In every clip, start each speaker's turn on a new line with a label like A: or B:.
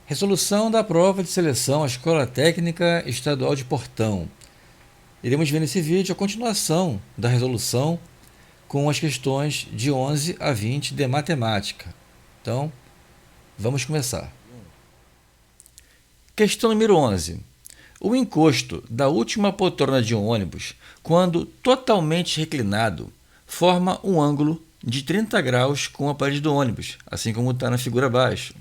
A: Resolução da prova de seleção à Escola Técnica Estadual de Portão. Iremos ver nesse vídeo a continuação da resolução com as questões de 11 a 20 de matemática. Então, vamos começar. Questão número 11. O encosto da última poltrona de um ônibus, quando totalmente reclinado, forma um ângulo de 30 graus com a parede do ônibus, assim como está na figura abaixo.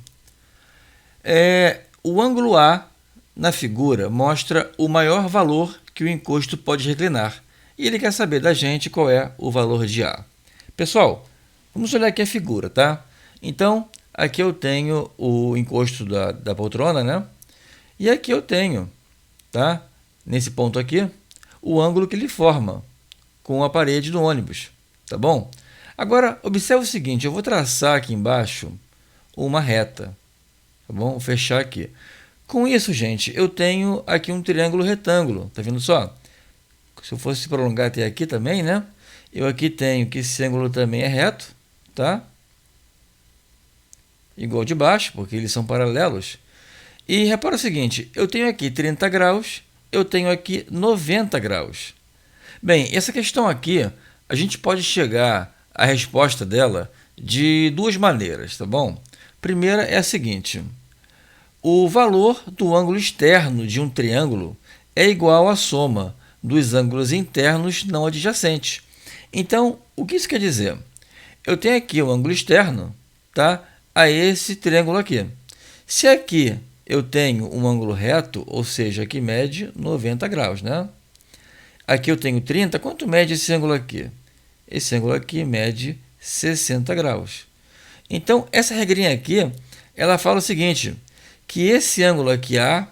A: O ângulo A na figura mostra o maior valor que o encosto pode reclinar. E ele quer saber da gente qual é o valor de A. Pessoal, vamos olhar aqui a figura, tá? Então, aqui eu tenho o encosto da poltrona, né? E aqui eu tenho, tá? Nesse ponto aqui, o ângulo que ele forma com a parede do ônibus, tá bom? Agora, observe o seguinte, eu vou traçar aqui embaixo uma reta, tá bom? Vou fechar aqui. Com isso, gente, eu tenho aqui um triângulo retângulo, tá vendo só? Se eu fosse prolongar até aqui também, né? Eu aqui tenho que esse ângulo também é reto, tá? Igual de baixo, porque eles são paralelos. E repara o seguinte, eu tenho aqui 30 graus, eu tenho aqui 90 graus. Bem, essa questão aqui, a gente pode chegar à resposta dela de duas maneiras, tá bom? Primeira é a seguinte, o valor do ângulo externo de um triângulo é igual à soma dos ângulos internos não adjacentes. Então, o que isso quer dizer? Eu tenho aqui o ângulo externo, tá? A esse triângulo aqui. Se aqui eu tenho um ângulo reto, ou seja, que mede 90 graus, né? Aqui eu tenho 30, quanto mede esse ângulo aqui? Esse ângulo aqui mede 60 graus. Então, essa regrinha aqui, ela fala o seguinte, que esse ângulo aqui A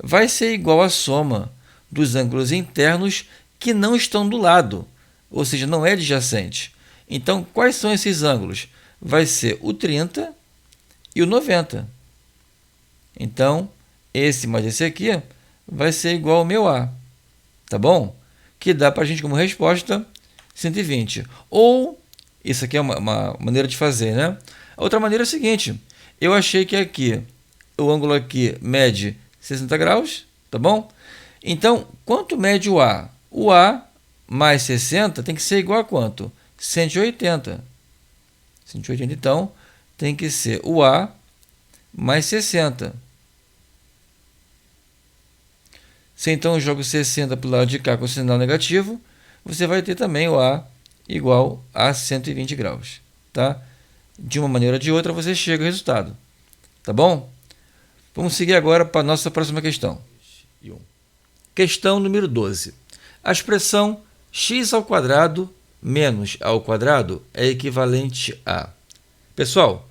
A: vai ser igual à soma dos ângulos internos que não estão do lado, ou seja, não é adjacente. Então, quais são esses ângulos? Vai ser o 30 e o 90. Então, esse mais esse aqui vai ser igual ao meu A, tá bom? Que dá para a gente como resposta 120. Ou, isso aqui é uma maneira de fazer, né? A outra maneira é a seguinte, eu achei que aqui, o ângulo aqui mede 60 graus, tá bom? Então, quanto mede o A? O A mais 60 tem que ser igual a quanto? 180. 180, então, tem que ser o A mais 60. Se então eu jogo 60 para o lado de cá com sinal negativo, você vai ter também o A igual a 120 graus. Tá? De uma maneira ou de outra, você chega ao resultado. Tá bom? Vamos seguir agora para a nossa próxima questão. Questão número 12. A expressão x² menos a² é equivalente a... Pessoal,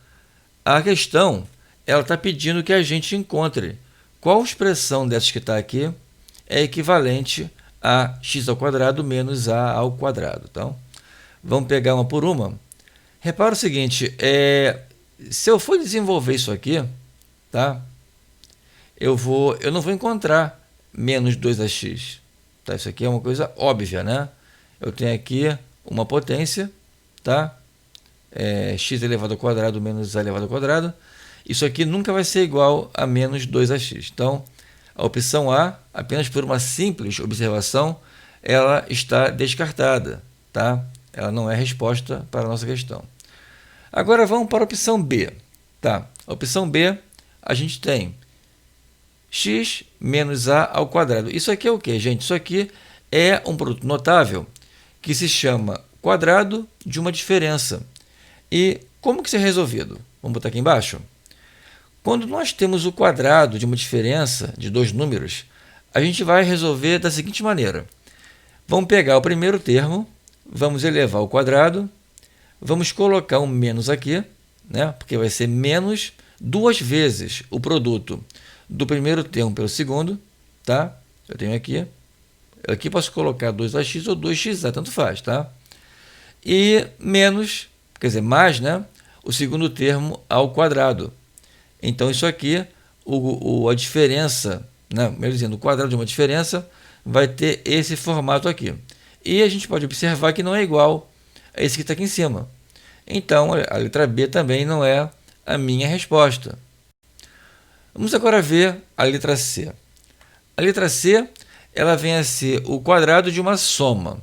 A: a questão ela está pedindo que a gente encontre qual expressão dessas que está aqui é equivalente a x² menos a². Então, vamos pegar uma por uma. Repara o seguinte, se eu for desenvolver isso aqui, tá? Eu não vou encontrar menos 2ax. Tá? Isso aqui é uma coisa óbvia, né? Eu tenho aqui uma potência, tá? X elevado ao quadrado menos a elevado ao quadrado. Isso aqui nunca vai ser igual a menos 2ax. Então, a opção A, apenas por uma simples observação, ela está descartada, tá? Ela não é resposta para a nossa questão. Agora vamos para a opção B. Tá? A opção B, a gente tem x menos a². Isso aqui é o quê, gente? Isso aqui é um produto notável que se chama quadrado de uma diferença. E como que isso é resolvido? Vamos botar aqui embaixo. Quando nós temos o quadrado de uma diferença de dois números, a gente vai resolver da seguinte maneira. Vamos pegar o primeiro termo, vamos elevar ao quadrado, vamos colocar um menos aqui, né? Porque vai ser menos duas vezes o produto do primeiro termo pelo segundo, tá? Eu tenho aqui posso colocar 2ax ou 2xa, tanto faz, tá? E menos, quer dizer, mais, né? O segundo termo ao quadrado. Então, isso aqui, a diferença, né? Melhor dizendo, o quadrado de uma diferença vai ter esse formato aqui. E a gente pode observar que não é igual a esse que está aqui em cima. Então, a letra B também não é a minha resposta. Vamos agora ver a letra C. A letra C, ela vem a ser o quadrado de uma soma.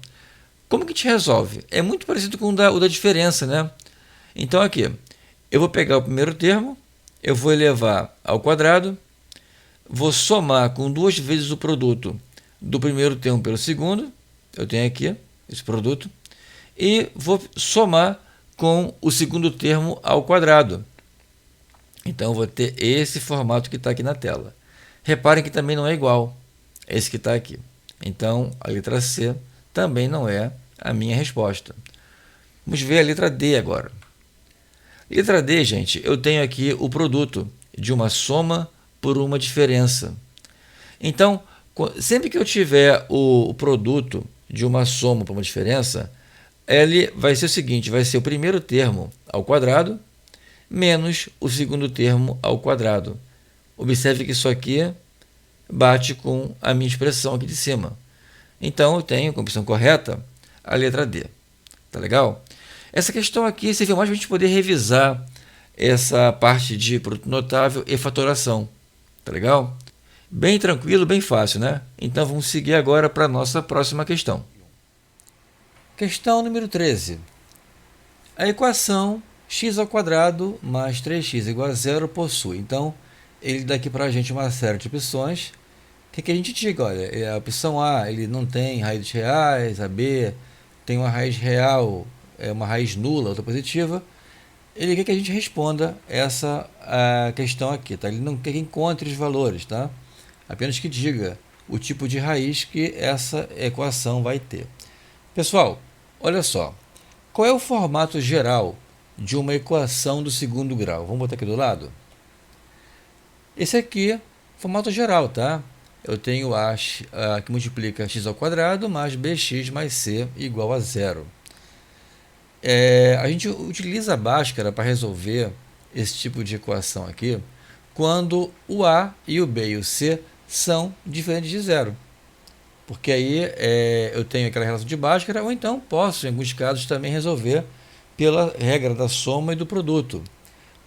A: Como que a gente resolve? É muito parecido com o da diferença, né? Então, aqui, eu vou pegar o primeiro termo, eu vou elevar ao quadrado, vou somar com 2 vezes o produto do primeiro termo pelo segundo, eu tenho aqui esse produto, e vou somar com o segundo termo ao quadrado. Então, eu vou ter esse formato que está aqui na tela. Reparem que também não é igual a esse que está aqui. Então, a letra C também não é a minha resposta. Vamos ver a letra D agora. Letra D, gente, eu tenho aqui o produto de uma soma por uma diferença. Então, sempre que eu tiver o produto de uma soma por uma diferença, ele vai ser o seguinte, vai ser o primeiro termo ao quadrado menos o segundo termo ao quadrado. Observe que isso aqui bate com a minha expressão aqui de cima. Então, eu tenho, como opção correta, a letra D. Tá legal? Essa questão aqui serviu mais para a gente poder revisar essa parte de produto notável e fatoração. Tá legal? Bem tranquilo, bem fácil, né? Então, vamos seguir agora para a nossa próxima questão. Questão número 13. A equação x² mais 3x igual a zero possui. Então, ele dá aqui para a gente uma série de opções. O que a gente diga? Olha, a opção A, ele não tem raízes reais, a B tem uma raiz real, uma raiz nula, outra positiva. Ele quer que a gente responda essa questão aqui, tá? Ele não quer que encontre os valores, tá? Apenas que diga o tipo de raiz que essa equação vai ter. Pessoal, olha só. Qual é o formato geral de uma equação do segundo grau? Vamos botar aqui do lado? Esse aqui é o formato geral, tá? Eu tenho a que multiplica x² mais bx mais c igual a zero. A gente utiliza a Bhaskara para resolver esse tipo de equação aqui quando o a e o b e o c são diferentes de zero. Porque aí eu tenho aquela relação de Bhaskara, ou então posso, em alguns casos, também resolver pela regra da soma e do produto.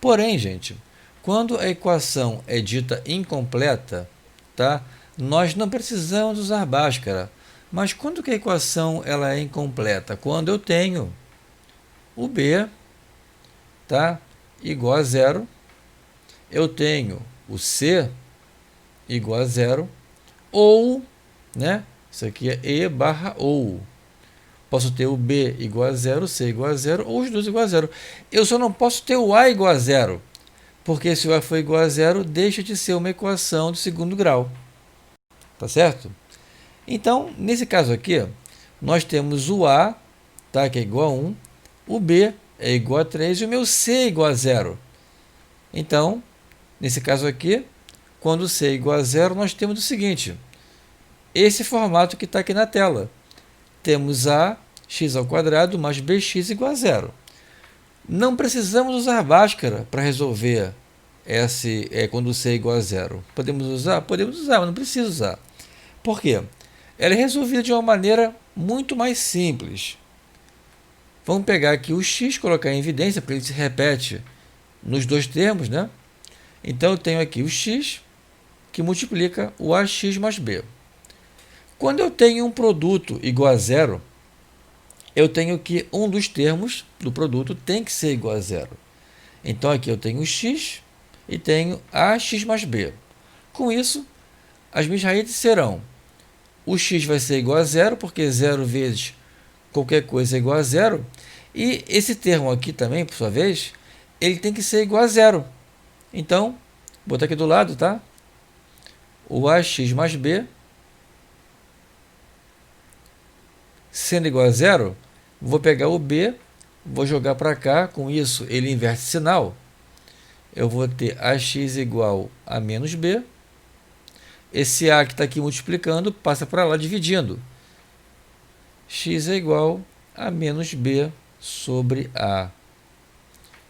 A: Porém, gente, quando a equação é dita incompleta, tá? Nós não precisamos usar Bhaskara. Mas quando que a equação ela é incompleta? Quando eu tenho o b, tá, igual a zero, eu tenho o c igual a zero, ou, né, isso aqui é e barra ou. Posso ter o b igual a zero, o c igual a zero, ou os dois igual a zero. Eu só não posso ter o a igual a zero, porque se o a for igual a zero, deixa de ser uma equação do segundo grau. Tá certo? Então, nesse caso aqui, nós temos o a, tá, que é igual a 1, o b é igual a 3 e o meu c é igual a zero. Então, nesse caso aqui, quando c é igual a zero, nós temos o seguinte, esse formato que está aqui na tela. Temos a x² mais bx igual a zero. Não precisamos usar Bhaskara para resolver quando c é igual a zero. Podemos usar? Podemos usar, mas não precisa usar. Por quê? Ela é resolvida de uma maneira muito mais simples. Vamos pegar aqui o x, colocar em evidência, porque ele se repete nos dois termos, né? Então, eu tenho aqui o x, que multiplica o ax mais b. Quando eu tenho um produto igual a zero, eu tenho que um dos termos do produto tem que ser igual a zero. Então, aqui eu tenho o x e tenho ax mais b. Com isso, as minhas raízes serão, o x vai ser igual a zero, porque 0 vezes qualquer coisa é igual a zero, e esse termo aqui também, por sua vez, ele tem que ser igual a zero. Então, vou botar aqui do lado, tá? O ax mais b, sendo igual a zero, vou pegar o b, vou jogar para cá, com isso ele inverte sinal. Eu vou ter ax igual a menos b. Esse a que está aqui multiplicando passa para lá dividindo. X é igual a menos b sobre a.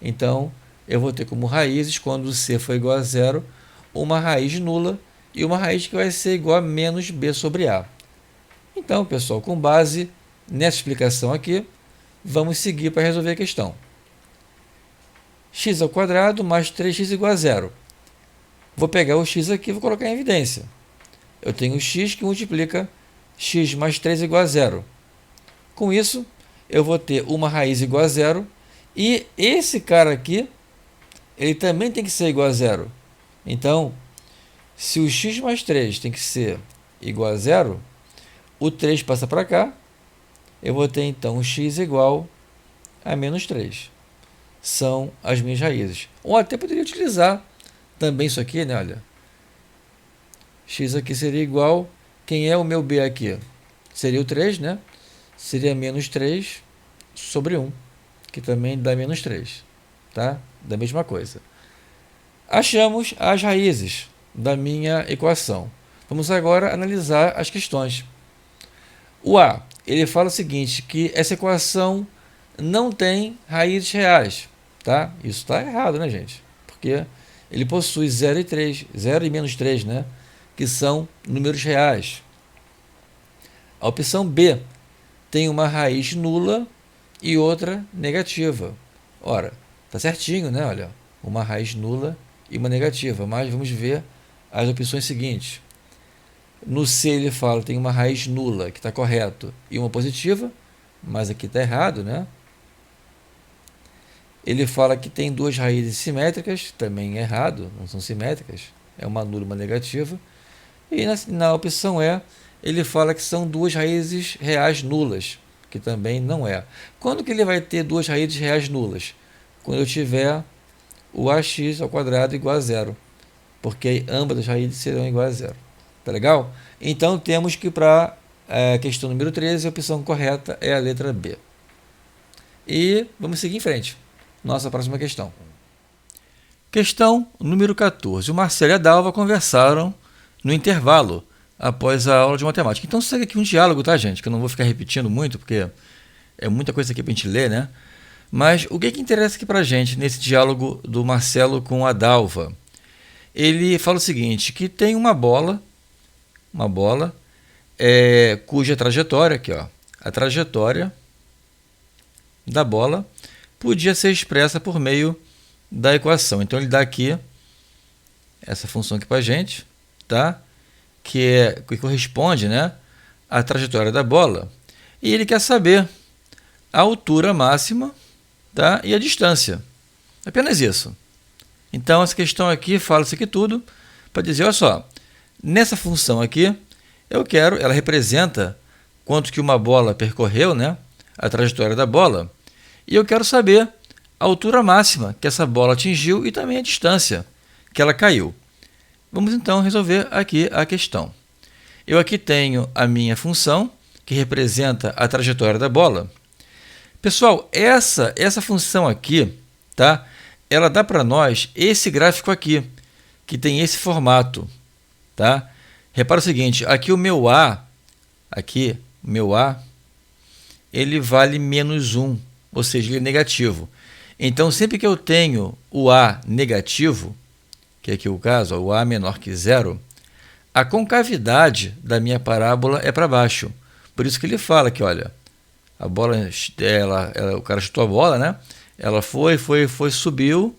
A: Então, eu vou ter como raízes, quando c for igual a zero, uma raiz nula e uma raiz que vai ser igual a menos b sobre a. Então, pessoal, com base nessa explicação aqui, vamos seguir para resolver a questão. X² mais 3x igual a zero. Vou pegar o x aqui e vou colocar em evidência. Eu tenho o x que multiplica x mais 3 igual a zero. Com isso, eu vou ter uma raiz igual a zero. E esse cara aqui, ele também tem que ser igual a zero. Então, se o x mais 3 tem que ser igual a zero, o 3 passa para cá. Eu vou ter, então, o x igual a menos 3. São as minhas raízes. Ou até poderia utilizar também isso aqui, né? Olha, x aqui seria igual... Quem é o meu b aqui? Seria o 3, né? Seria menos 3 sobre 1, que também dá menos 3, tá? Da mesma coisa. Achamos as raízes da minha equação. Vamos agora analisar as questões. O A, ele fala o seguinte, que essa equação não tem raízes reais, tá? Isso está errado, né, gente? Porque ele possui 0 e 3, 0 e menos 3, né? Que são números reais. A opção B tem uma raiz nula e outra negativa. Ora, tá certinho, né? Olha, uma raiz nula e uma negativa, mas vamos ver as opções seguintes. No C ele fala que tem uma raiz nula, que está correto, e uma positiva, mas aqui está errado, né? Ele fala que tem duas raízes simétricas, também é errado, não são simétricas, é uma nula e uma negativa. E na opção E, ele fala que são duas raízes reais nulas, que também não é. Quando que ele vai ter duas raízes reais nulas? Quando eu tiver o ax ao quadrado igual a zero, porque ambas as raízes serão iguais a zero. Tá legal? Então, temos que para a questão número 13, a opção correta é a letra B. E vamos seguir em frente. Nossa próxima questão. Questão número 14. O Marcelo e a Dalva conversaram no intervalo após a aula de matemática. Então, segue aqui um diálogo, tá, gente? Que eu não vou ficar repetindo muito, porque é muita coisa aqui para a gente ler, né? Mas o que interessa aqui para a gente nesse diálogo do Marcelo com a Dalva? Ele fala o seguinte, que tem uma bola cuja trajetória, aqui, ó, a trajetória da bola podia ser expressa por meio da equação. Então, ele dá aqui essa função aqui para a gente, tá? Que corresponde, né, à trajetória da bola. E ele quer saber a altura máxima, tá? E a distância. Apenas isso. Então, essa questão aqui fala isso aqui tudo para dizer, olha só, nessa função aqui, ela representa quanto que uma bola percorreu, né, a trajetória da bola, e eu quero saber a altura máxima que essa bola atingiu e também a distância que ela caiu. Vamos então resolver aqui a questão. Eu aqui tenho a minha função, que representa a trajetória da bola. Pessoal, essa função aqui, tá? Ela dá para nós esse gráfico aqui, que tem esse formato, tá? Repara o seguinte, aqui o meu A, ele vale menos 1, ou seja, ele é negativo. Então, sempre que eu tenho o A negativo, que é aqui o caso, ó, o A menor que zero, a concavidade da minha parábola é para baixo. Por isso que ele fala que, olha, a bola, o cara chutou a bola, né? Ela foi, subiu,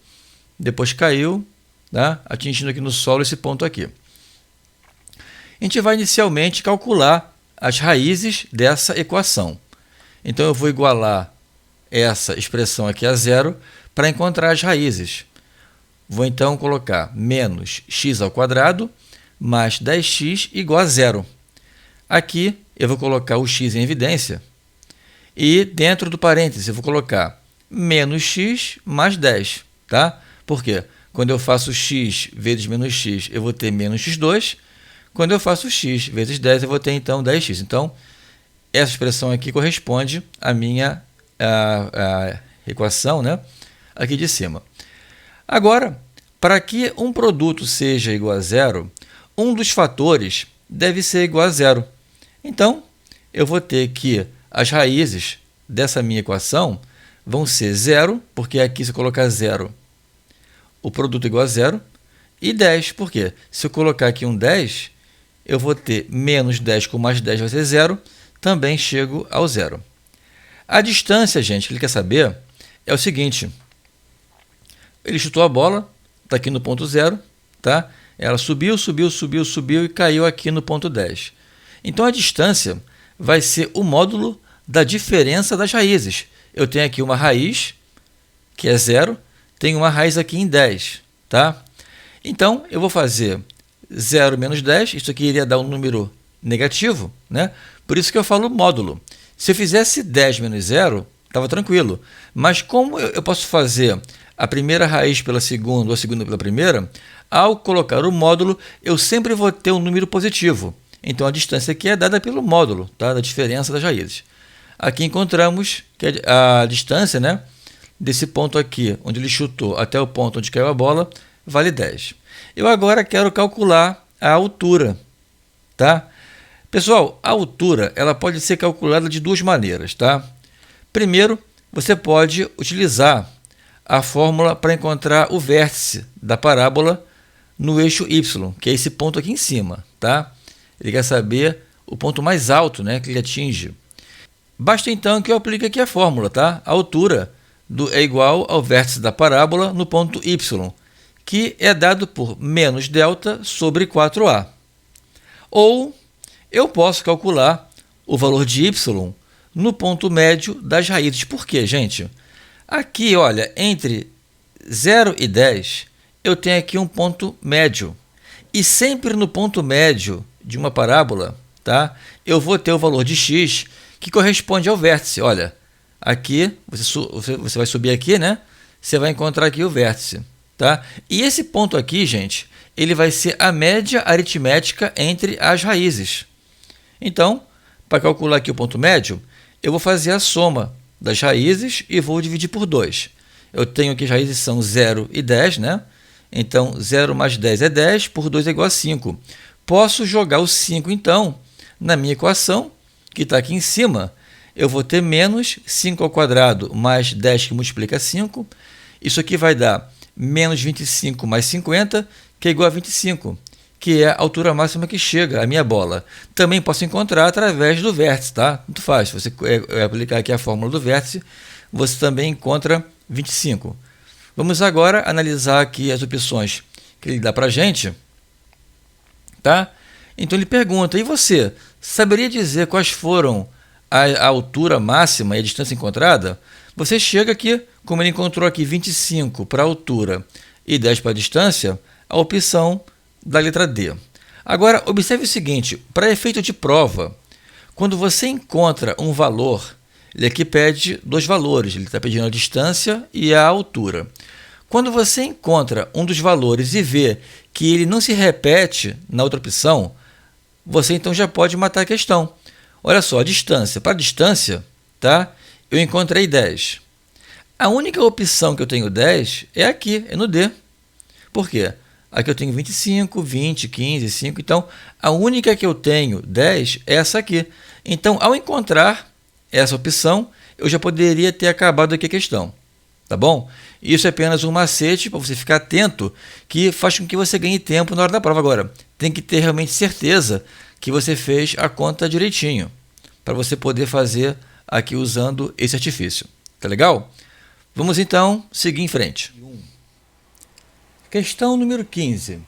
A: depois caiu, tá? Atingindo aqui no solo esse ponto aqui. A gente vai inicialmente calcular as raízes dessa equação. Então, eu vou igualar essa expressão aqui a zero para encontrar as raízes. Vou então colocar menos x ao quadrado mais 10x igual a zero. Aqui eu vou colocar o x em evidência e dentro do parêntese eu vou colocar menos x mais 10. Tá? Por quê? Quando eu faço x vezes menos x, eu vou ter menos x2. Quando eu faço x vezes 10, eu vou ter, então, 10x. Então, essa expressão aqui corresponde à minha equação, né, aqui de cima. Agora, para que um produto seja igual a zero, um dos fatores deve ser igual a zero. Então, eu vou ter que as raízes dessa minha equação vão ser zero, porque aqui se eu colocar zero, o produto é igual a zero, e 10, porque se eu colocar aqui um 10, eu vou ter menos 10 com mais 10 vai ser zero, também chego ao zero. A distância, gente, que ele quer saber é o seguinte, ele chutou a bola, está aqui no ponto zero, tá? Ela subiu, subiu, subiu, subiu e caiu aqui no ponto 10. Então a distância vai ser o módulo da diferença das raízes. Eu tenho aqui uma raiz, que é 0, tenho uma raiz aqui em 10. Tá? Então eu vou fazer 0 menos 10, isso aqui iria dar um número negativo, né? Por isso que eu falo módulo. Se eu fizesse 10 menos 0, estava tranquilo. Mas como eu posso fazer a primeira raiz pela segunda ou a segunda pela primeira, ao colocar o módulo, eu sempre vou ter um número positivo. Então a distância aqui é dada pelo módulo, tá? Da diferença das raízes. Aqui encontramos que a distância, né, desse ponto aqui, onde ele chutou, até o ponto onde caiu a bola, vale 10. Eu agora quero calcular a altura. Tá? Pessoal, a altura ela pode ser calculada de duas maneiras. Tá? Primeiro, você pode utilizar a fórmula para encontrar o vértice da parábola no eixo y, que é esse ponto aqui em cima. Tá? Ele quer saber o ponto mais alto, né, que ele atinge. Basta então que eu aplique aqui a fórmula. Tá? A altura é igual ao vértice da parábola no ponto y, que é dado por menos delta sobre 4a. Ou eu posso calcular o valor de y no ponto médio das raízes. Por quê, gente? Aqui, olha, entre 0 e 10, eu tenho aqui um ponto médio. E sempre no ponto médio de uma parábola, tá, eu vou ter o valor de x que corresponde ao vértice. Olha, aqui, você vai subir aqui, né? Você vai encontrar aqui o vértice. Tá? E esse ponto aqui, gente, ele vai ser a média aritmética entre as raízes. Então, para calcular aqui o ponto médio, eu vou fazer a soma das raízes e vou dividir por 2. Eu tenho aqui as raízes são 0 e 10, né? Então, 0 mais 10 é 10, por 2 é igual a 5. Posso jogar o 5, então, na minha equação, que está aqui em cima. Eu vou ter menos 5 ao quadrado mais 10 que multiplica 5. Isso aqui vai dar menos 25 mais 50, que é igual a 25, que é a altura máxima que chega a minha bola. Também posso encontrar através do vértice, tá? Tanto faz. Se você aplicar aqui a fórmula do vértice, você também encontra 25. Vamos agora analisar aqui as opções que ele dá para a gente. Tá? Então ele pergunta, e você, saberia dizer quais foram a altura máxima e a distância encontrada? Você chega aqui, como ele encontrou aqui 25 para a altura e 10 para a distância, a opção da letra D. Agora, observe o seguinte, para efeito de prova, quando você encontra um valor, ele aqui pede dois valores, ele está pedindo a distância e a altura. Quando você encontra um dos valores e vê que ele não se repete na outra opção, você então já pode matar a questão. Olha só, a distância. Para a distância, tá? Eu encontrei 10. A única opção que eu tenho 10 é aqui, é no D. Por quê? Aqui eu tenho 25, 20, 15, 5. Então, a única que eu tenho 10 é essa aqui. Então, ao encontrar essa opção, eu já poderia ter acabado aqui a questão. Tá bom? Isso é apenas um macete para você ficar atento, que faz com que você ganhe tempo na hora da prova. Agora, tem que ter realmente certeza que você fez a conta direitinho, para você poder fazer aqui usando esse artifício. Tá legal? Vamos então seguir em frente. Questão número 15.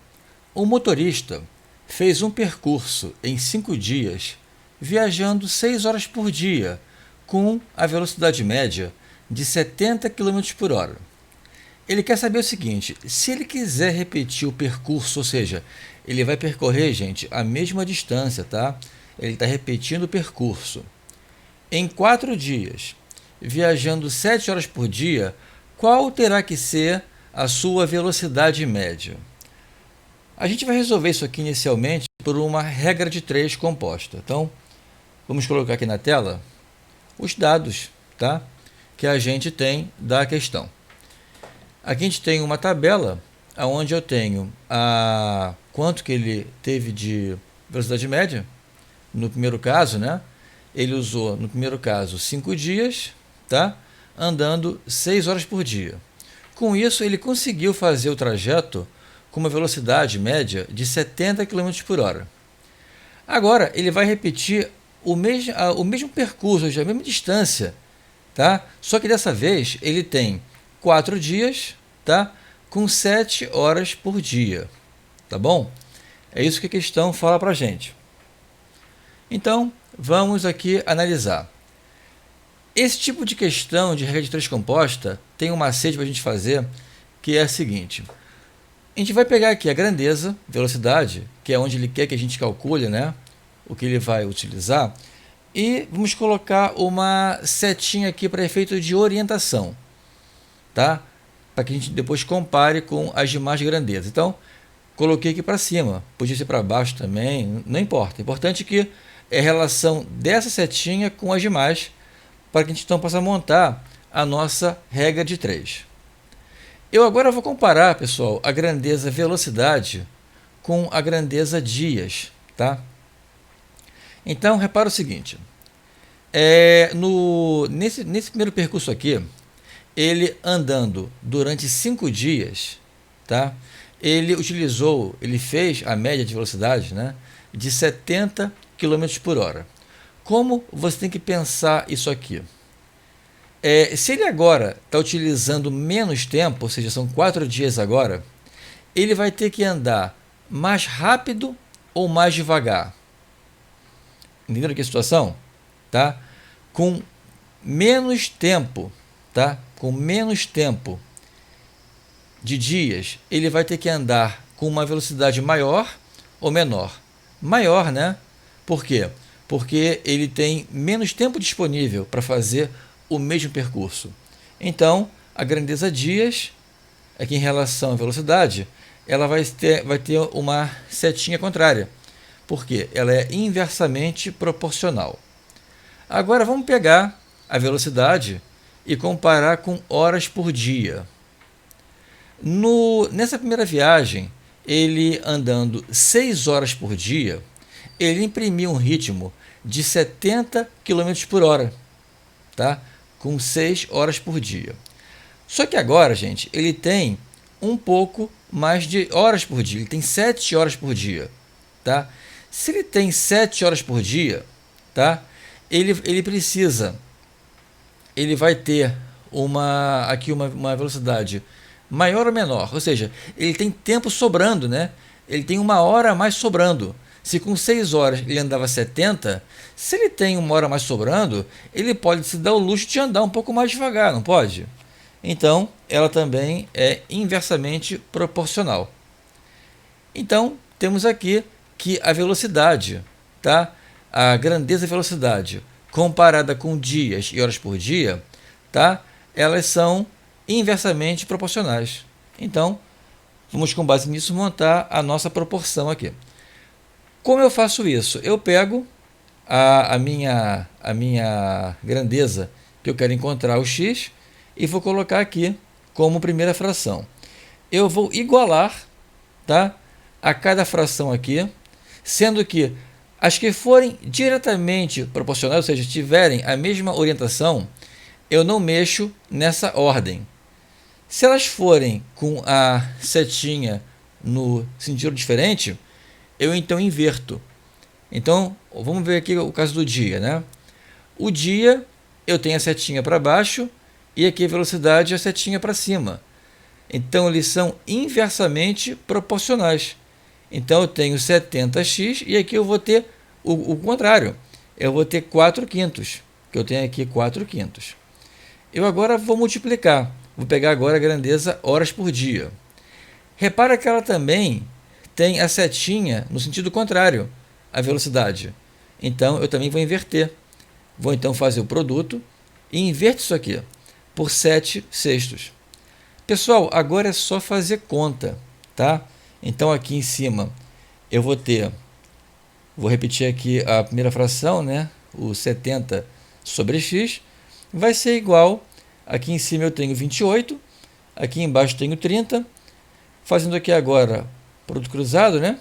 A: O motorista fez um percurso em 5 dias, viajando 6 horas por dia, com a velocidade média de 70 km por hora. Ele quer saber o seguinte, se ele quiser repetir o percurso, ou seja, ele vai percorrer, gente, a mesma distância, tá? Ele está repetindo o percurso. Em 4 dias, viajando 7 horas por dia, qual terá que ser a sua velocidade média? A gente vai resolver isso aqui inicialmente por uma regra de 3 composta. Então, vamos colocar aqui na tela os dados, tá? Que a gente tem da questão. Aqui a gente tem uma tabela onde eu tenho quanto que ele teve de velocidade média. No primeiro caso, né? Ele usou, no primeiro caso, 5 dias, tá? Andando 6 horas por dia. Com isso, ele conseguiu fazer o trajeto com uma velocidade média de 70 km por hora. Agora, ele vai repetir o mesmo percurso, a mesma distância, tá? Só que dessa vez ele tem 4 dias, tá? Com 7 horas por dia. tá bom? É isso que a questão fala para a gente. Então, vamos aqui analisar. Esse tipo de questão de regra de três composta tem um macete para a gente fazer, que é a seguinte. A gente vai pegar aqui a grandeza, velocidade, que é onde ele quer que a gente calcule, né, o que ele vai utilizar, e vamos colocar uma setinha aqui para efeito de orientação, tá? Para que a gente depois compare com as demais grandezas. Então, coloquei aqui para cima, podia ser para baixo também, não importa. O importante é que é a relação dessa setinha com as demais, para que a gente então possa montar a nossa regra de 3. Eu agora vou comparar, pessoal, a grandeza velocidade com a grandeza dias, tá? Então, repara o seguinte, nesse primeiro percurso aqui, ele andando durante 5 dias, tá? Ele fez a média de velocidade, né, de 70 km por hora. Como você tem que pensar isso aqui? Se ele agora está utilizando menos tempo, ou seja, são 4 dias agora, ele vai ter que andar mais rápido ou mais devagar? Entenderam que situação? Tá? Com menos tempo, tá? Com menos tempo de dias, ele vai ter que andar com uma velocidade maior ou menor? Maior, né? Por quê? Porque ele tem menos tempo disponível para fazer o mesmo percurso. Então, a grandeza dias, aqui em relação à velocidade, ela vai ter uma setinha contrária, porque ela é inversamente proporcional. Agora vamos pegar a velocidade e comparar com horas por dia. Nessa primeira viagem, ele andando 6 horas por dia, ele imprimiu um ritmo de 70 km por hora, tá? Com 6 horas por dia. Só que agora, gente, ele tem um pouco mais de horas por dia, ele tem 7 horas por dia, tá? Se ele tem 7 horas por dia, tá? Ele vai ter uma velocidade maior ou menor, ou seja, ele tem tempo sobrando, né? Ele tem 1 hora a mais sobrando. Se com 6 horas ele andava 70, se ele tem 1 hora a mais sobrando, ele pode se dar o luxo de andar um pouco mais devagar, não pode? Então, ela também é inversamente proporcional. Então, temos aqui que a velocidade, tá? A grandeza e velocidade comparada com dias e horas por dia, tá? Elas são inversamente proporcionais. Então, vamos com base nisso montar a nossa proporção aqui. Como eu faço isso? Eu pego a minha grandeza, que eu quero encontrar o x, e vou colocar aqui como primeira fração. Eu vou igualar, tá, a cada fração aqui, sendo que as que forem diretamente proporcionais, ou seja, tiverem a mesma orientação, eu não mexo nessa ordem. Se elas forem com a setinha no sentido diferente, eu então inverto. Então, vamos ver aqui o caso do dia, né? O dia, eu tenho a setinha para baixo e aqui a velocidade a setinha para cima. Então, eles são inversamente proporcionais. Então, eu tenho 70x e aqui eu vou ter o contrário. Eu vou ter 4/5, que eu tenho aqui 4/5. Eu agora vou multiplicar. Vou pegar agora a grandeza horas por dia. Repara que ela também tem a setinha no sentido contrário, a velocidade. Então, eu também vou inverter. Vou então fazer o produto e inverto isso aqui por 7/6. Pessoal, agora é só fazer conta, tá? Então, aqui em cima, eu vou repetir aqui a primeira fração, né? O 70 sobre x vai ser igual, aqui em cima eu tenho 28, aqui embaixo tenho 30, fazendo aqui agora produto cruzado, né?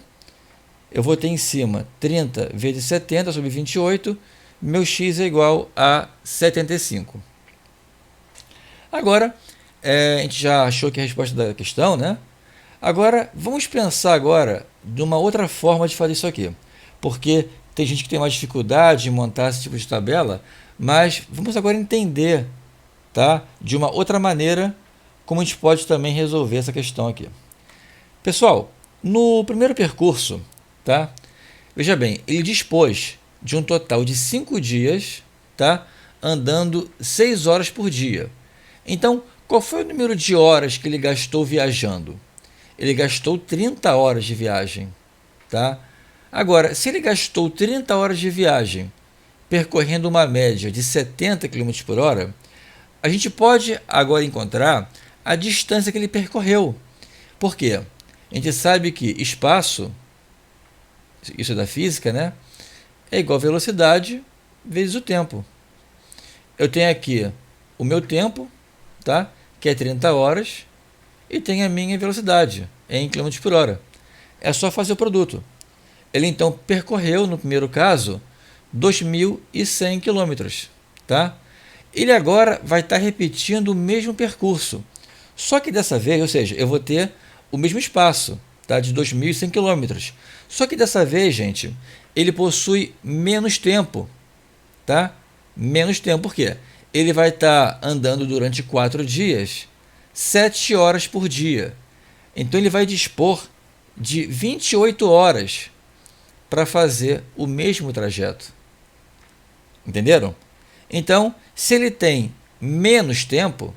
A: Eu vou ter em cima 30 vezes 70 sobre 28, meu x é igual a 75. Agora, a gente já achou que a resposta da questão, né? Agora, vamos pensar agora de uma outra forma de fazer isso aqui, porque tem gente que tem mais dificuldade em montar esse tipo de tabela, mas vamos agora entender, tá? De uma outra maneira como a gente pode também resolver essa questão aqui. Pessoal, No primeiro percurso, tá? Veja bem, ele dispôs de um total de 5 dias, tá? Andando 6 horas por dia. Então, qual foi o número de horas que ele gastou viajando? Ele gastou 30 horas de viagem, tá? Agora, se ele gastou 30 horas de viagem percorrendo uma média de 70 km por hora, a gente pode agora encontrar a distância que ele percorreu. Por quê? A gente sabe que espaço, isso é da física, né? É igual a velocidade vezes o tempo. Eu tenho aqui o meu tempo, tá? Que é 30 horas, e tenho a minha velocidade, em km por hora. É só fazer o produto. Ele então percorreu, no primeiro caso, 2.100 km, tá? Ele agora vai estar repetindo o mesmo percurso. Só que dessa vez, ou seja, eu vou ter o mesmo espaço, tá? De 2.100 km. Só que dessa vez, gente, ele possui menos tempo, tá? Menos tempo, por quê? Ele vai estar andando durante 4 dias, 7 horas por dia. Então ele vai dispor de 28 horas para fazer o mesmo trajeto. Entenderam? Então, se ele tem menos tempo,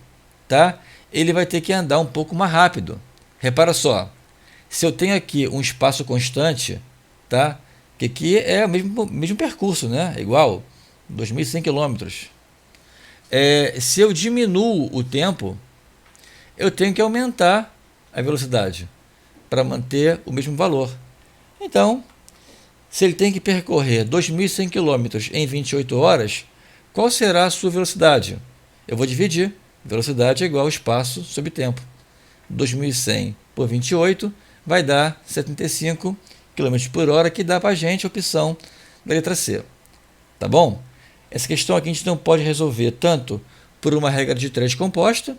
A: tá? Ele vai ter que andar um pouco mais rápido. Repara só, se eu tenho aqui um espaço constante, tá? Que aqui é o mesmo percurso, né? Igual, 2.100 km. Se eu diminuo o tempo, eu tenho que aumentar a velocidade para manter o mesmo valor. Então, se ele tem que percorrer 2.100 km em 28 horas, qual será a sua velocidade? Eu vou dividir. Velocidade é igual ao espaço sobre tempo. 2.100 por 28 vai dar 75 km por hora, que dá para a gente a opção da letra C. Tá bom? Essa questão aqui a gente não pode resolver tanto por uma regra de 3 composta,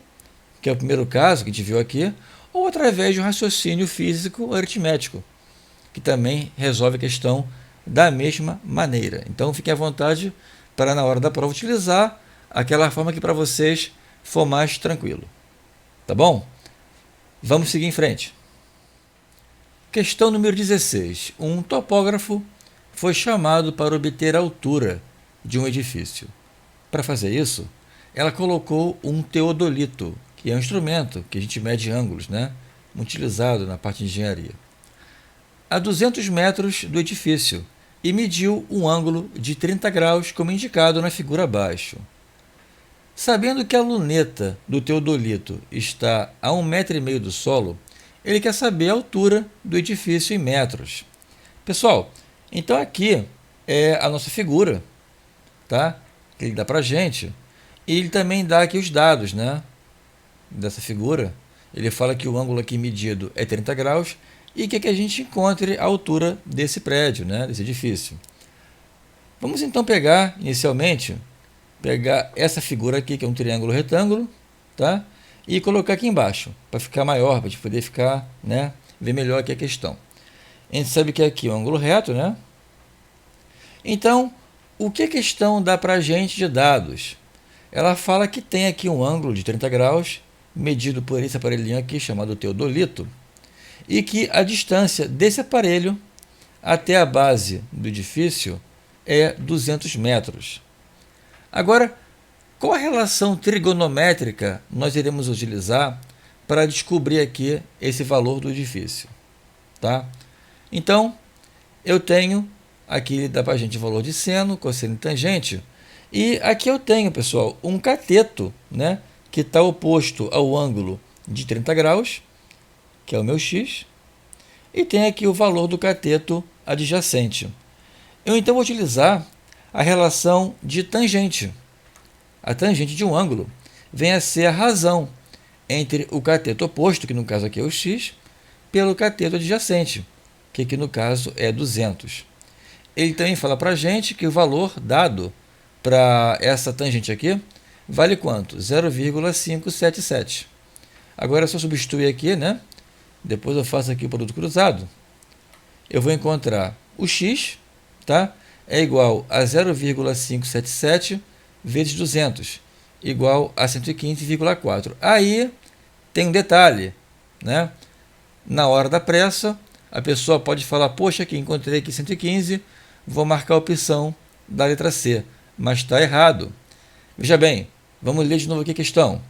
A: que é o primeiro caso que a gente viu aqui, ou através de um raciocínio físico aritmético, que também resolve a questão da mesma maneira. Então fiquem à vontade para, na hora da prova, utilizar aquela forma que para vocês for mais tranquilo. Tá bom? Vamos seguir em frente. Questão número 16. Um topógrafo foi chamado para obter a altura de um edifício. Para fazer isso, ela colocou um teodolito, que é um instrumento que a gente mede ângulos, né? Utilizado na parte de engenharia, a 200 metros do edifício e mediu um ângulo de 30 graus, como indicado na figura abaixo. Sabendo que a luneta do teodolito está a 1,5 m do solo, ele quer saber a altura do edifício em metros. Pessoal, então aqui é a nossa figura, tá? Que ele dá para a gente. E ele também dá aqui os dados, né? Dessa figura. Ele fala que o ângulo aqui medido é 30 graus e quer que a gente encontre a altura desse prédio, né? Desse edifício. Vamos então pegar, inicialmente, essa figura aqui, que é um triângulo retângulo, tá? E colocar aqui embaixo, para ficar maior, para a gente poder ficar, né? Ver melhor aqui a questão. A gente sabe que aqui é um ângulo reto, né? Então, o que a questão dá para a gente de dados? Ela fala que tem aqui um ângulo de 30 graus, medido por esse aparelhinho aqui, chamado teodolito, e que a distância desse aparelho até a base do edifício é 200 metros. Agora, qual a relação trigonométrica nós iremos utilizar para descobrir aqui esse valor do edifício? Tá? Então, eu tenho aqui, dá para a gente o valor de seno, cosseno e tangente, e aqui eu tenho, pessoal, um cateto, né, que está oposto ao ângulo de 30 graus, que é o meu x, e tem aqui o valor do cateto adjacente. Eu então vou utilizar a relação de tangente. A tangente de um ângulo vem a ser a razão entre o cateto oposto, que no caso aqui é o x, pelo cateto adjacente, que aqui no caso é 200. Ele também fala para a gente que o valor dado para essa tangente aqui vale quanto? 0,577. Agora é só substituir aqui, né? Depois eu faço aqui o produto cruzado. Eu vou encontrar o x, tá? É igual a 0,577 vezes 200, igual a 115,4. Aí tem um detalhe, né? Na hora da pressa, a pessoa pode falar, poxa, aqui encontrei aqui 115, vou marcar a opção da letra C, mas está errado. Veja bem, vamos ler de novo aqui a questão.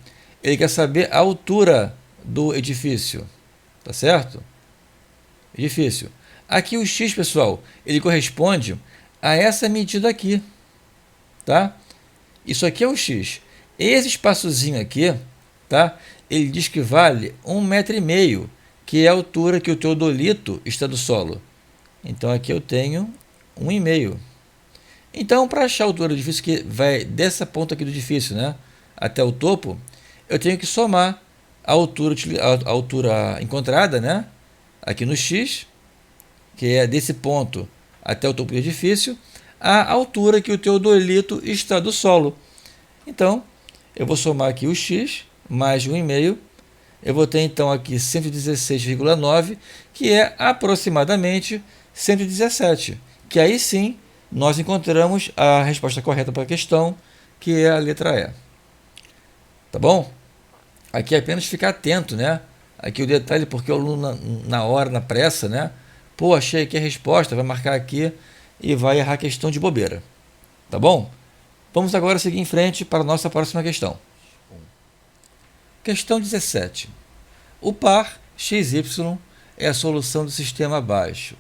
A: Ele quer saber a altura do edifício, tá certo? Edifício. Aqui o x, pessoal, ele corresponde a essa medida aqui, tá? Isso aqui é o x. Esse espaçozinho aqui, tá? Ele diz que vale 1,5 m, que é a altura que o teodolito está do solo. Então aqui eu tenho 1,5 m. Então, para achar a altura do edifício, que vai dessa ponta aqui do edifício, né, até o topo, eu tenho que somar a altura encontrada, né, aqui no x, que é desse ponto até o topo do edifício, a altura que o teodolito está do solo. Então, eu vou somar aqui o x mais 1,5 m. Eu vou ter então aqui 116,9, que é aproximadamente 117, que aí sim nós encontramos a resposta correta para a questão, que é a letra E. Tá bom? Aqui é apenas ficar atento, né? Aqui o detalhe, porque o aluno na hora, na pressa, né? Pô, achei aqui a resposta, vai marcar aqui e vai errar a questão de bobeira. Tá bom? Vamos agora seguir em frente para a nossa próxima questão. Questão 17. O par XY é a solução do sistema abaixo.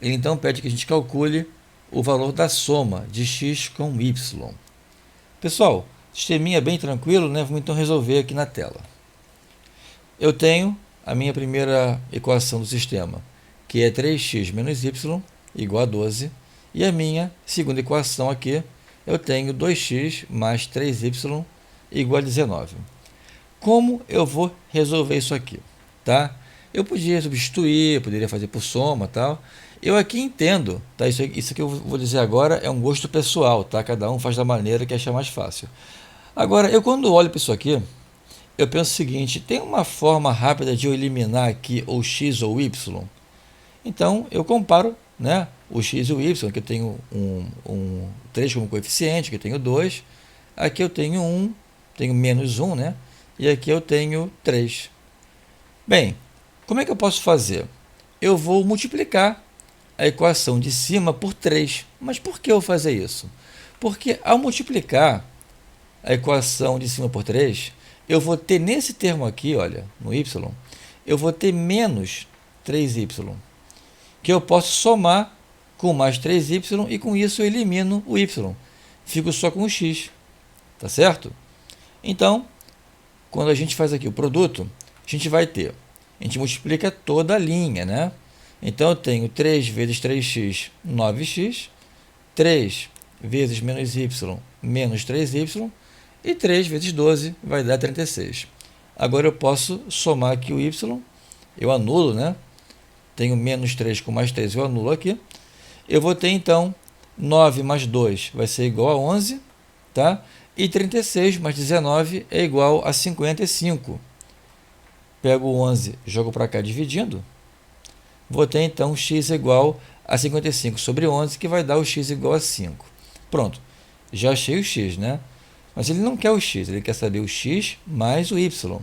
A: Ele então pede que a gente calcule o valor da soma de x com y. Pessoal, sisteminha bem tranquilo, né? Vamos então resolver aqui na tela. Eu tenho a minha primeira equação do sistema, que é 3x menos y igual a 12, e a minha segunda equação aqui, eu tenho 2x mais 3y igual a 19. Como eu vou resolver isso aqui? Tá? Eu podia substituir, poderia fazer por soma, tal. Eu aqui entendo, tá? Isso que eu vou dizer agora é um gosto pessoal, tá? Cada um faz da maneira que achar mais fácil. Agora, eu quando olho para isso aqui, eu penso o seguinte, tem uma forma rápida de eu eliminar aqui ou x ou y? Então, eu comparo, né, o x e o y, aqui eu tenho 3 como coeficiente, aqui eu tenho 2, aqui eu tenho 1, tenho menos 1, né? E aqui eu tenho 3. Bem, como é que eu posso fazer? Eu vou multiplicar a equação de cima por 3. Mas por que eu vou fazer isso? Porque ao multiplicar a equação de cima por 3, eu vou ter nesse termo aqui, olha, no y, eu vou ter menos 3y, que eu posso somar com mais 3y e com isso eu elimino o y. Fico só com o x, tá certo? Então, quando a gente faz aqui o produto, a gente vai ter, a gente multiplica toda a linha, né? Então, eu tenho 3 vezes 3x, 9x, 3 vezes menos y, menos 3y, e 3 vezes 12 vai dar 36. Agora, eu posso somar aqui o y, eu anulo, né? Tenho menos 3 com mais 3, eu anulo aqui. Eu vou ter, então, 9 mais 2 vai ser igual a 11, tá? E 36 mais 19 é igual a 55. Pego o 11, jogo para cá dividindo. Vou ter, então, x igual a 55 sobre 11, que vai dar o x igual a 5. Pronto, já achei o x, né? Mas ele não quer o x, ele quer saber o x mais o y.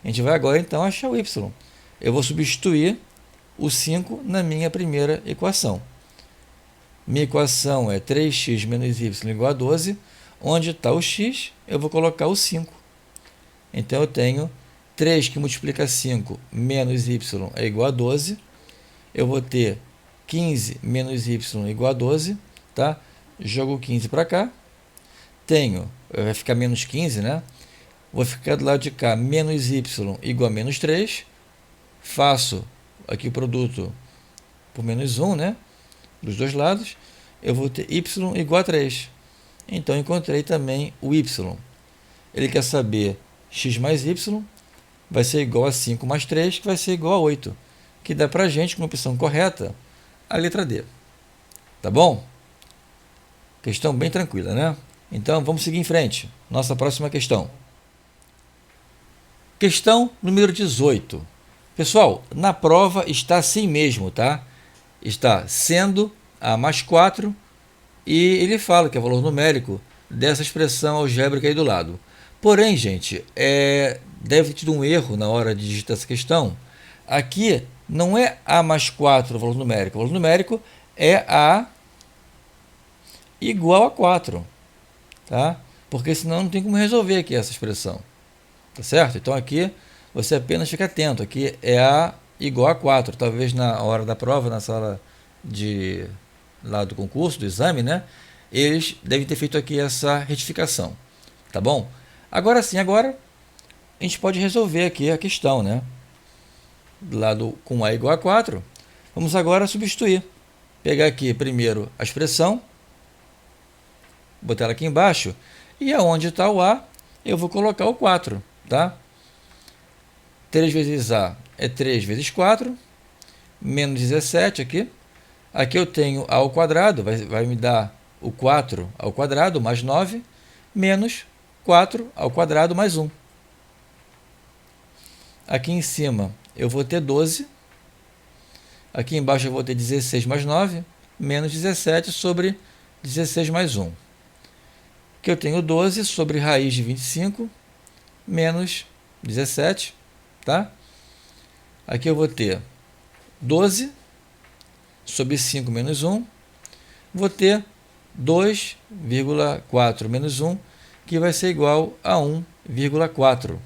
A: A gente vai agora, então, achar o y. Eu vou substituir o 5 na minha primeira equação. Minha equação é 3x menos y igual a 12. Onde está o x, eu vou colocar o 5. Então, eu tenho 3 que multiplica 5 menos y é igual a 12. Eu vou ter 15 menos y igual a 12. Tá? Jogo 15 para cá. Tenho, vai ficar menos 15, né? Vou ficar do lado de cá, menos y igual a menos 3. Faço aqui o produto por menos 1, né? Dos dois lados. Eu vou ter y igual a 3. Então, encontrei também o y. Ele quer saber x mais y, vai ser igual a 5 mais 3, que vai ser igual a 8. Que dá para a gente, com a opção correta, a letra D. Tá bom? Questão bem tranquila, né? Então, vamos seguir em frente. Nossa próxima questão. Questão número 18. Pessoal, na prova está assim mesmo, tá? Está sendo A mais 4, e ele fala que é o valor numérico dessa expressão algébrica aí do lado. Porém, gente, deve ter tido um erro na hora de digitar essa questão. Aqui, não é A mais 4 o valor numérico. O valor numérico é A igual a 4. Tá? Porque senão não tem como resolver aqui essa expressão. Tá certo? Então aqui você apenas fica atento. Aqui é A igual a 4. Talvez na hora da prova, na sala lá do concurso, do exame, né? Eles devem ter feito aqui essa retificação. Tá bom? Agora sim, agora a gente pode resolver aqui a questão, né? Do lado com A igual a 4. Vamos agora substituir. Pegar aqui primeiro a expressão, botar ela aqui embaixo, e aonde está o A, eu vou colocar o 4, tá? 3 vezes A é 3 vezes 4, menos 17 aqui. Aqui eu tenho A ao quadrado, vai me dar o 4 ao quadrado mais 9, menos 4 ao quadrado mais 1. Aqui em cima eu vou ter 12. Aqui embaixo eu vou ter 16 mais 9, menos 17 sobre 16 mais 1. Aqui eu tenho 12 sobre raiz de 25, menos 17, tá? Aqui eu vou ter 12 sobre 5 menos 1, vou ter 2,4 menos 1, que vai ser igual a 1,4,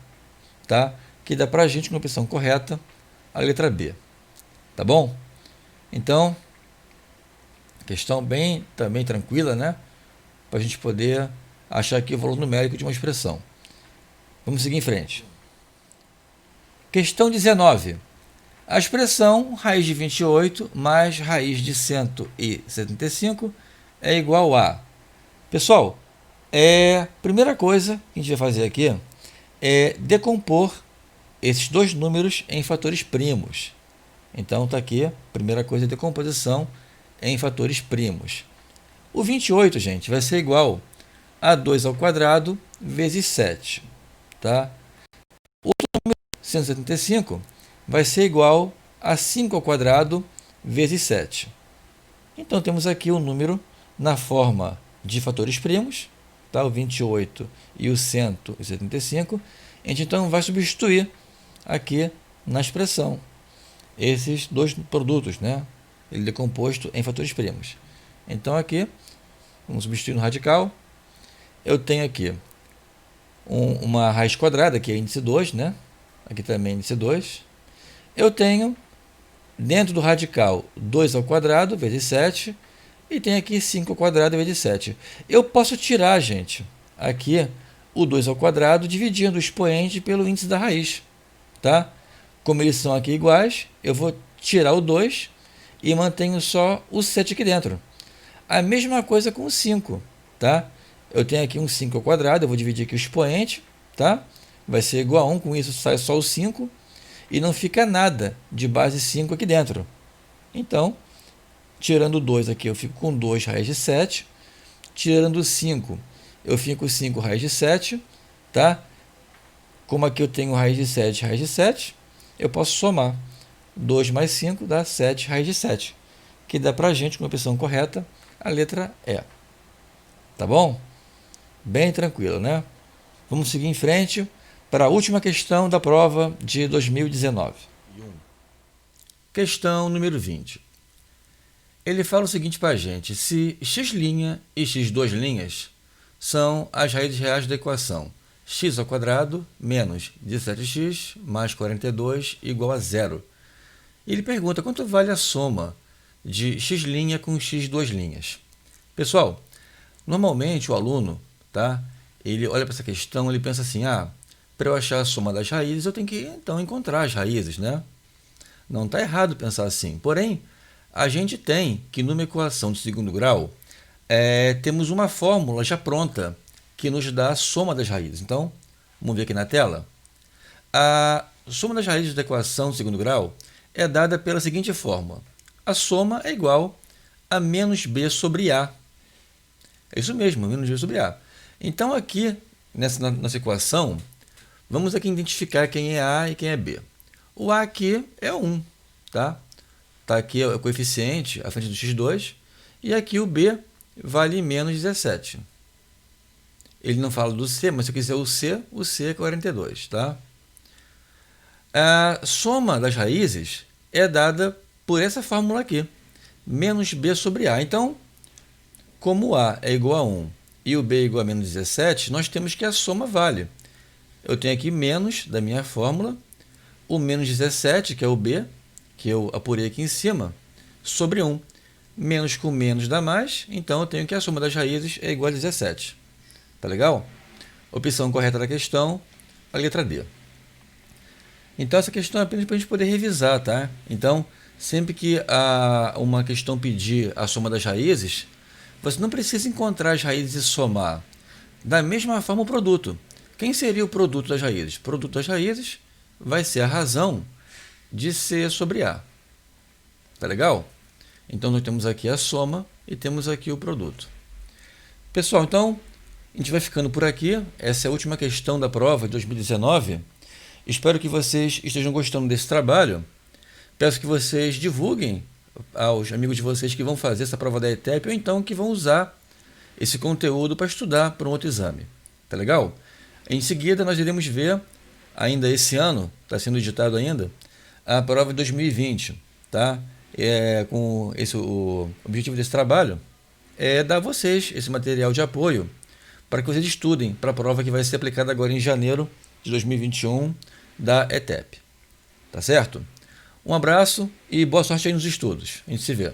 A: tá? Que dá para a gente, com a opção correta, a letra B. Tá bom? Então, questão bem também tranquila, né? Para a gente poder achar aqui o valor numérico de uma expressão. Vamos seguir em frente. Questão 19. A expressão raiz de 28 mais raiz de 175 é igual a... Pessoal, primeira coisa que a gente vai fazer aqui é decompor esses dois números em fatores primos. Então, está aqui, primeira coisa, decomposição em fatores primos. O 28, gente, vai ser igual a 2 ao quadrado vezes 7. Tá? O número 175 vai ser igual a 5 ao quadrado vezes 7. Então, temos aqui o número na forma de fatores primos, tá? O 28 e o 175. A gente, então, vai substituir aqui na expressão esses dois produtos, né? Ele é decomposto em fatores primos. Então, aqui, vamos substituir no radical. Eu tenho aqui uma raiz quadrada, que é índice 2, né? Aqui também é índice 2. Eu tenho, dentro do radical, 2 ao quadrado vezes 7. E tem aqui 5 ao quadrado vezes 7. Eu posso tirar, gente, aqui o 2 ao quadrado, dividindo o expoente pelo índice da raiz. Tá? Como eles são aqui iguais, eu vou tirar o 2 e mantenho só o 7 aqui dentro. A mesma coisa com o 5. Tá? Eu tenho aqui um 5 ao quadrado, eu vou dividir aqui o expoente. Tá? Vai ser igual a 1, com isso sai só o 5. E não fica nada de base 5 aqui dentro. Então, tirando o 2 aqui, eu fico com 2 raiz de 7. Tirando o 5, eu fico com 5 raiz de 7. Tá? Como aqui eu tenho raiz de 7, eu posso somar. 2 mais 5 dá 7 raiz de 7. Que dá para a gente, com a opção correta, a letra E. Tá bom? Bem tranquilo, né? Vamos seguir em frente para a última questão da prova de 2019. Questão número 20. Ele fala o seguinte para a gente: se x' e x2' são as raízes reais da equação x ao quadrado menos 17x mais 42 igual a 0. Ele pergunta quanto vale a soma de x' com x2'. Pessoal, normalmente o aluno, tá, ele olha para essa questão, ele pensa assim, para eu achar a soma das raízes, eu tenho que então encontrar as raízes, né? Não está errado pensar assim. Porém, a gente tem que numa equação de segundo grau, temos uma fórmula já pronta que nos dá a soma das raízes. Então, vamos ver aqui na tela. A soma das raízes da equação de segundo grau é dada pela seguinte fórmula. A soma é igual a menos b sobre a. É isso mesmo, menos b sobre a. Então, aqui, nessa equação, vamos aqui identificar quem é a e quem é b. O a aqui é 1, tá? Tá aqui o coeficiente à frente do x2, e aqui o b vale menos 17. Ele não fala do C, mas se eu quiser o C é 42, tá? A soma das raízes é dada por essa fórmula aqui, menos B sobre A. Então, como A é igual a 1 e o B é igual a menos 17, nós temos que a soma vale. Eu tenho aqui menos da minha fórmula, o menos 17, que é o B, que eu apurei aqui em cima, sobre 1. Menos com menos dá mais, então eu tenho que a soma das raízes é igual a 17. Tá legal? Opção correta da questão, a letra D. Então, essa questão é apenas para a gente poder revisar, tá? Então, sempre que uma questão pedir a soma das raízes, você não precisa encontrar as raízes e somar. Da mesma forma, o produto. Quem seria o produto das raízes? O produto das raízes vai ser a razão de C sobre A. Tá legal? Então, nós temos aqui a soma e temos aqui o produto. Pessoal, então, a gente vai ficando por aqui. Essa é a última questão da prova de 2019. Espero que vocês estejam gostando desse trabalho. Peço que vocês divulguem aos amigos de vocês que vão fazer essa prova da ETEP ou então que vão usar esse conteúdo para estudar para um outro exame. Tá legal? Em seguida, nós iremos ver, ainda esse ano, está sendo editado ainda, a prova de 2020. Tá? O objetivo desse trabalho é dar a vocês esse material de apoio para que vocês estudem para a prova que vai ser aplicada agora em janeiro de 2021 da ETEP. Tá certo? Um abraço e boa sorte aí nos estudos. A gente se vê.